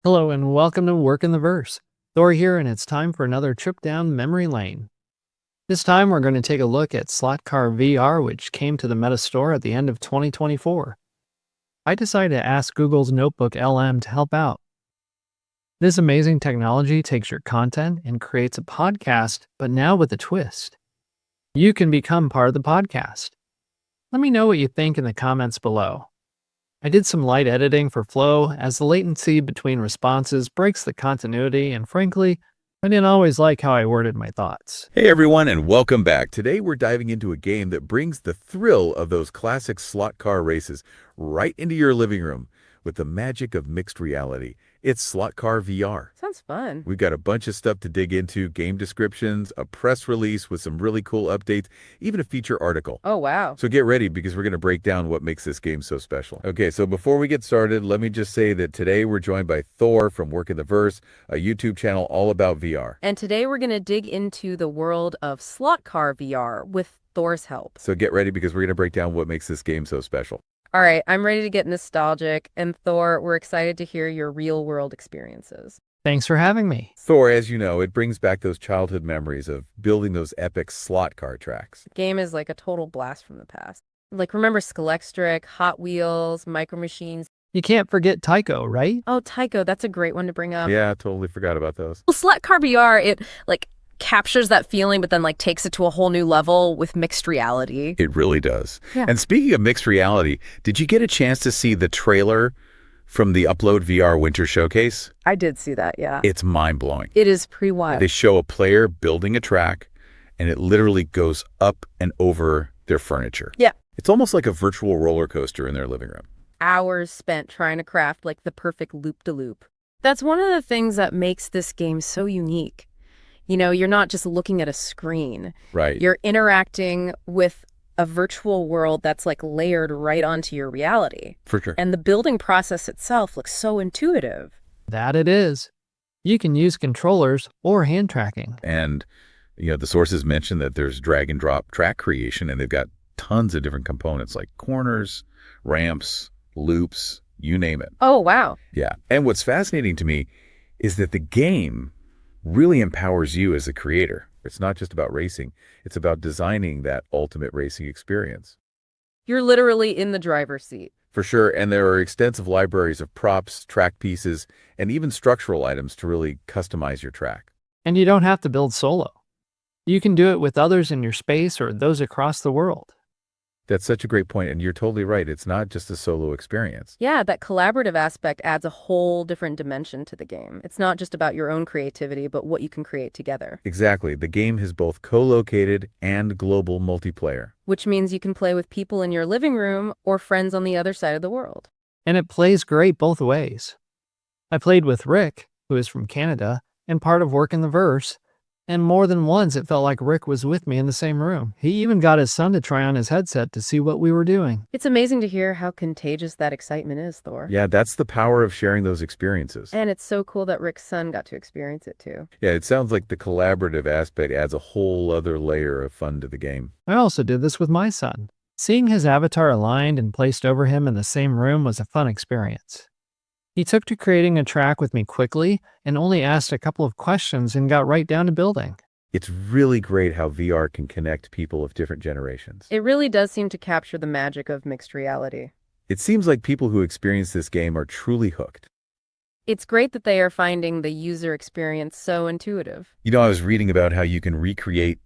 Hello and welcome to Work in the Verse. Thor here, and it's time for another trip down memory lane. This time we're going to take a look at Slot Car VR, which came to the Meta Store at the end of 2024. I decided to ask Google's NotebookLM to help out. This amazing technology takes your content and creates a podcast, but now with a twist. You can become part of the podcast. Let me know what you think in the comments below. I did some light editing for flow, as the latency between responses breaks the continuity, and frankly, I didn't always like how I worded my thoughts. Hey everyone, and welcome back. Today we're diving into a game that brings the thrill of those classic slot car races right into your living room with the magic of mixed reality. It's Slot Car VR. Sounds fun. We've got a bunch of stuff to dig into, game descriptions, a press release with some really cool updates, even a feature article. Oh, wow. So get ready because we're going to break down what makes this game so special. Okay, so before we get started, let me just say that today we're joined by Thor from Work in the Verse, a YouTube channel all about VR. And today we're going to dig into the world of Slot Car VR with Thor's help. So get ready because we're going to break down what makes this game so special. All right, I'm ready to get nostalgic. And Thor, we're excited to hear your real-world experiences. Thanks for having me. Thor, as you know, it brings back those childhood memories of building those epic slot car tracks. The game is like a total blast from the past. Like, remember Skelestric, Hot Wheels, Micro Machines? You can't forget Tyco, right? Oh, Tyco, that's a great one to bring up. Yeah, totally forgot about those. Well, Slot Car VR, it, captures that feeling, but then, takes it to a whole new level with mixed reality. It really does. Yeah. And speaking of mixed reality, did you get a chance to see the trailer from the UploadVR Winter Showcase? I did see that, yeah. It's mind-blowing. It is pretty wild. They show a player building a track, and it literally goes up and over their furniture. Yeah. It's almost like a virtual roller coaster in their living room. Hours spent trying to craft the perfect loop-de-loop. That's one of the things that makes this game so unique. You know, you're not just looking at a screen. Right. You're interacting with a virtual world that's layered right onto your reality. For sure. And the building process itself looks so intuitive. That it is. You can use controllers or hand tracking. And, the sources mentioned that there's drag and drop track creation, and they've got tons of different components like corners, ramps, loops, you name it. Oh, wow. Yeah. And what's fascinating to me is that the game really empowers you as a creator. It's not just about racing. It's about designing that ultimate racing experience. You're literally in the driver's seat. For sure. And there are extensive libraries of props, track pieces, and even structural items to really customize your track. And you don't have to build solo. You can do it with others in your space or those across the world. That's such a great point, and you're totally right. It's not just a solo experience. Yeah, that collaborative aspect adds a whole different dimension to the game. It's not just about your own creativity, but what you can create together. Exactly. The game has both co-located and global multiplayer. Which means you can play with people in your living room or friends on the other side of the world. And it plays great both ways. I played with Rick, who is from Canada, and part of Work in the Verse, and more than once it felt like Rick was with me in the same room. He even got his son to try on his headset to see what we were doing. It's amazing to hear how contagious that excitement is, Thor. Yeah, that's the power of sharing those experiences. And it's so cool that Rick's son got to experience it too. Yeah, it sounds like the collaborative aspect adds a whole other layer of fun to the game. I also did this with my son. Seeing his avatar aligned and placed over him in the same room was a fun experience. He took to creating a track with me quickly and only asked a couple of questions and got right down to building. It's really great how VR can connect people of different generations. It really does seem to capture the magic of mixed reality. It seems like people who experience this game are truly hooked. It's great that they are finding the user experience so intuitive. I was reading about how you can recreate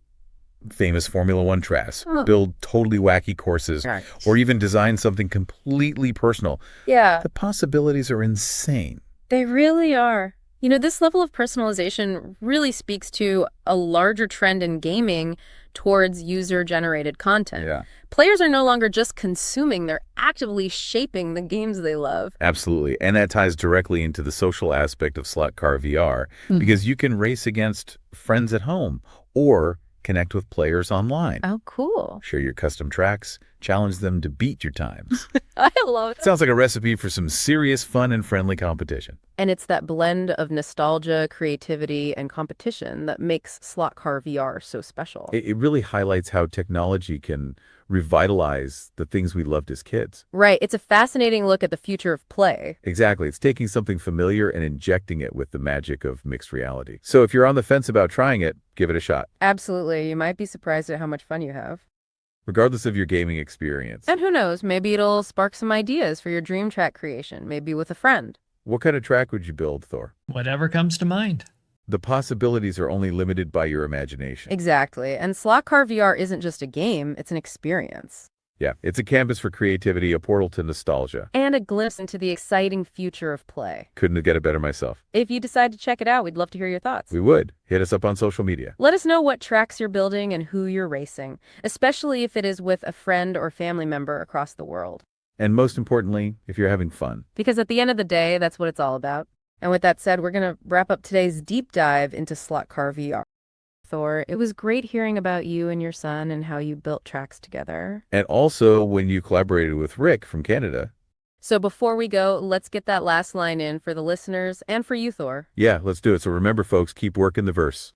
famous Formula One tracks, build totally wacky courses, or even design something completely personal. Yeah. The possibilities are insane. They really are. This level of personalization really speaks to a larger trend in gaming towards user-generated content. Yeah. Players are no longer just consuming, they're actively shaping the games they love. Absolutely. And that ties directly into the social aspect of Slot Car VR, because you can race against friends at home or connect with players online. Oh, cool. Share your custom tracks, Challenge them to beat your times. I love it. Sounds like a recipe for some serious fun and friendly competition. And it's that blend of nostalgia, creativity, and competition that makes Slot Car VR so special. It really highlights how technology can revitalize the things we loved as kids. Right. It's a fascinating look at the future of play. Exactly. It's taking something familiar and injecting it with the magic of mixed reality. So if you're on the fence about trying it, give it a shot, Absolutely. You might be surprised at how much fun you have. regardless of your gaming experience. And who knows, maybe it'll spark some ideas for your dream track creation, maybe with a friend. What kind of track would you build, Thor? Whatever comes to mind. The possibilities are only limited by your imagination. Exactly. And Slot Car VR isn't just a game, it's an experience. Yeah, it's a canvas for creativity, a portal to nostalgia. And a glimpse into the exciting future of play. Couldn't get it better myself. If you decide to check it out, we'd love to hear your thoughts. We would. Hit us up on social media. Let us know what tracks you're building and who you're racing, especially if it is with a friend or family member across the world. And most importantly, if you're having fun. Because at the end of the day, that's what it's all about. And with that said, we're going to wrap up today's deep dive into Slot Car VR. Thor, it was great hearing about you and your son and how you built tracks together. And also when you collaborated with Rick from Canada. So before we go, let's get that last line in for the listeners and for you, Thor. Yeah, let's do it. So remember, folks, keep working the verse.